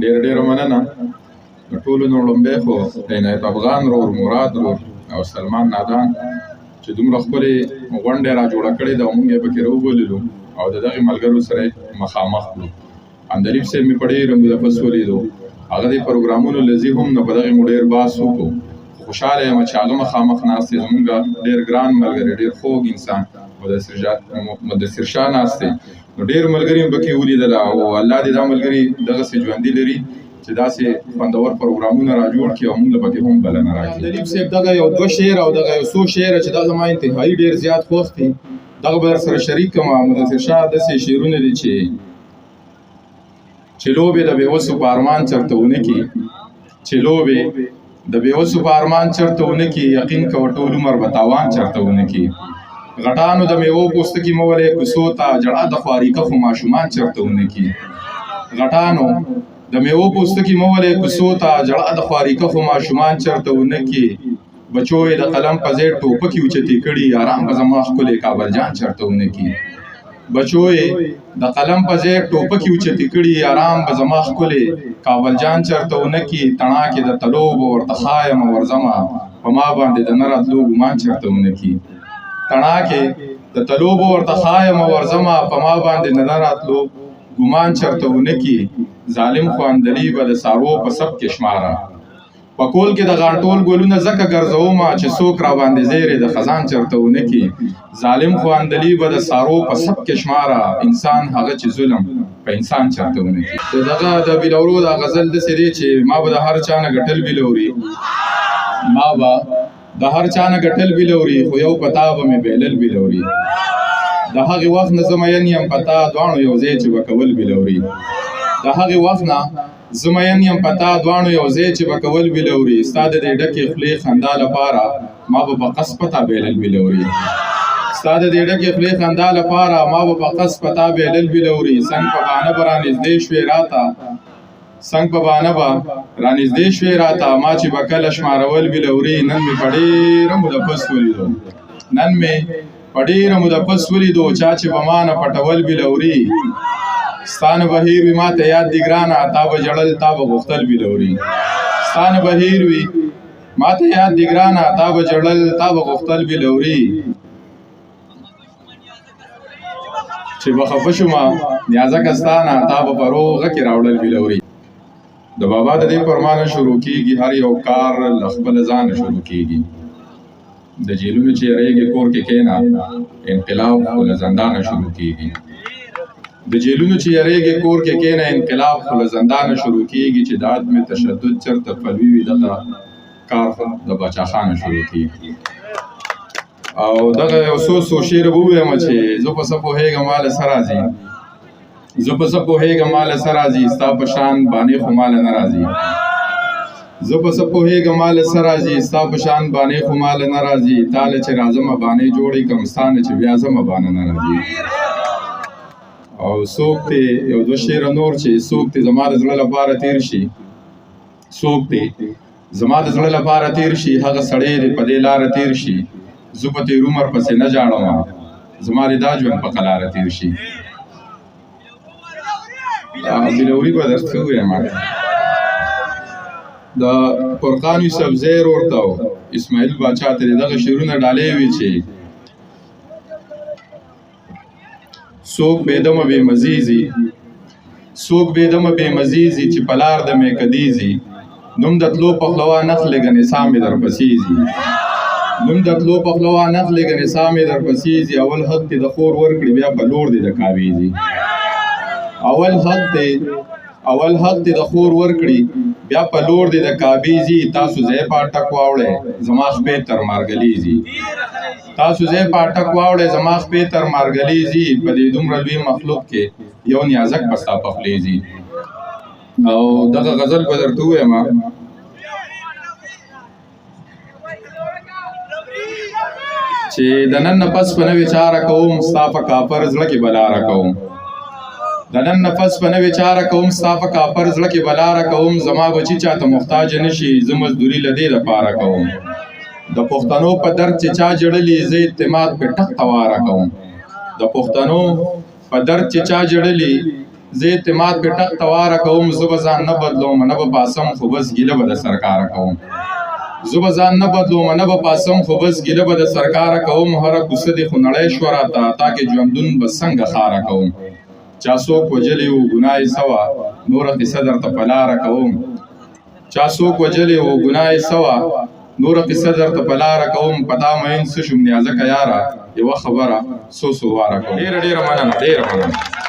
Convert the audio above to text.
ډېر مننه. د ټولو نه لومبی خو د عنایت افغان رور، مراد رور او سلمان نادان چې دومره ښکلې غونډې را جوړه کړې ده او موږ یې پکې راوبوللو او د دغې ملګرو سره یې مخامخ کړو. عندلیب صاحب مې په ډېره موده پس ولیدو، هغه دې پروګرامونو له ځي هم نه په دغې مو ډېر بحث وکړو. خوشحاله یم چې هغه مخامخ ناست دی، زموږ ډېر ګران ملګری، ډېر خوږ انسان مدثر شاه ناست دی. نو ډېر ملګري مې پکې ولیدله او الله دې دا ملګري دغسې ژوندي لري چې داسې خوندور پروګرامونه را جوړ کړي او موږ له پکې هم بلنه راکړي. عندلیب صاحب دغه یو دوه شعر او دغه یو څو شعره چې دا زما انتهایي ډېر زیات خوښ دي، دغه به درسره شریک کړم. مدثر شاه داسې شعرونه دي چې لوبې د بېوسو په ارمان چرته ونه کړي، چې لوبې د بېوسو په ارمان چرته ونه کړي، یقین کوه ټول عمر به تاوان چرته ونه کړي. غټانو د میوو پوستکي مه ولئ کوڅو ته، جړه د خواري کښو ماشومان چرته ونه کړي. غټانو د میوو پوستکي مه ولئ کوڅو ته، جړه د خواري کښو ماشومان چرته ونه کړي. بچو یې د قلم په ځای ټوپکې اوچتې کړي، ارام به زما ښکلی کابل جان چرته ونه کړي. بچو یې د قلم په ځای ټوپکې اوچتې کړي، ارام به زما ښکلی کابل جان چرته ونه کړي. تڼاکې د تلو به ورته ښایم ورځمه، په ما باندې د نه راتلو ګمان چرته ونه کړي. تڼاکې د تلو به ورته ښایم ورځمه، په ما باندې د نه راتلو ګمان چرته ونه کړي. ظالم خو عندلیبه د سارو په سب کې شماره، په کول کې د غاټول ګلونه ځکه ګرځومه چې څوک را باندې زیرې د خزان چرته ونه کړي. ظالم خو عندلیبه د سارو په سب کې شماره، انسان هغه چې ظلم په انسان چرته ونه کړي. دغه د بلورو دا غزل داسې دی چې ما به د هر چا نه ګټل بلوري، ما به د هر چا نه ګټل بلوري، خو یو پتا به مې بیلل بلوري. د هغې وخت نه زه مین یم پتا دواړو یو ځای چې به کول بلوري. د هغې وخت نه زه مین یم پتا دواړو یو ځای چې به کول بلوري. ستا د دې ډکې خولې خندا لپاره ما به په قص پتا بیلل بلوري. ستا د دې ډکې خولې خندا لپاره ما به په قص پتا بیلل بلوري. څنګ په بانه به رانږدې شوې راته، څنګ په بانه به رانږدې شوې راته، ما چې به کله شمارول بلوري. نن مې په ډېره موده پس ولیدو، نن مې په ډېره موده پس ولیدو، چا چې به ما نه پټول بلوري. ستا نه بهیر وي ما ته یاد دي ګرانه، تا به ژړل تا به غوښتل بلوري. ستا نه بهیر وي ما ته یاد دي ګرانه، تا به ژړل تا به غوښتل بلوري. چې به خفه شومه نیازکه ستا نه، تا به په روغه کې راوړل بلوري. د بابا د دې فرمانه شروع کېږي، هر یو کار له خپله ځانه شروع کېږي. د جیلونو چې یریږي کور کې کښېنه، انقلاب خو له زندانه شروع کېږي. د جیلونو چې یریږي کور کې کښېنه، انقلاب خو له زندانه شروع کېږي. چې د عدم تشدد چرته پلوي وي، دغه کار خو د باچاخانه شروع کېږي. او دغه یو څو شعر به ووایم چې زه په څه پوهېږم ما له څه راځي، زه په څه پوهېږم ما له څه راځي، ستا په شان بانې خو ما له نه راځي. زه په څه پوهېږم ما له څه راځي، ستا په شان بانې خو ما له نه راځي. تا له چې راځمه بانې جوړې کړم، ستا نه چې بیا ځمه بانه نه راځي. او څوک دی یو دوه شعره نور چې څوک دی زما د زړه لپاره تېر شي، څوک دی زما د زړه لپاره تېر شي، هغه سړی دی په دې لاره تېر شي. زه په تېر عمر پسې نه جاړمه، زما د دا ژوند په قلاره تېر شي. بلوري به درته ووایم، د فرقان یوسفزی ورور ته اسماعیل باچا ته دغه شعرونه ډالۍ وي چې څوک بېدمه بې مزیزي، څوک بېدمه بې مزیزي، چې په لار د میکدیزي. نوم د تلو پخلوا نخلې ګنې سا مې درپسیزي، نوم د تلو پخلوا نخلې ګنې سا مې درپسیزي. اول حق دې د خور ورکړي بیا په لور دې د کاویزي. اول حق دې د خور ورکړي بیا په لور دې د کابیزي. تاسو ځای په اټک واوړئ زما خپې تر مارګلیزي، تاسو ځای په اټک واوړئ زما خپې تر مارګلیزي. په دې دومره لوی مخلوق کې یو نیازک به ستا پخلیزي. او دغه غزل به درته ووایم چې د نن نه پس په نوې چاره کوم، ستا په کافر زړه کې بلاره کوم. د نن نفس په نوې چاره کوم، ستا په کافر زړه کې بلاره کوم. زما بچي چاته محتاج نشي، زه مزدوري له دې دپاره کوم. د پښتنو په درد چې چا جړلي، زه اعتماد پې ټک تواره کوم. د پښتنو په درد چې چا جړلي، زه اعتماد په ټک تواره کوم زه به ځان نه بدلوم نه به پاسم خو بس ګیله به د سرکاره کوم زه به ځان نه بدلوم نه به پاسم خو بس ګیله به د سرکاره کوم هره کوڅه دې خو نړۍ شوه راته تا کې ژوندون به څنګه خاره کوم چا څوک وژلي و ګناه یې څه وه نوره قصه درته په لاره کوم چا څوک وژلي و ګناه یې څه وه نوره قصه درته په لاره کوم په تا مین څه شوم نیازکه یاره یوه خبره څو واره کوم ډېره مننه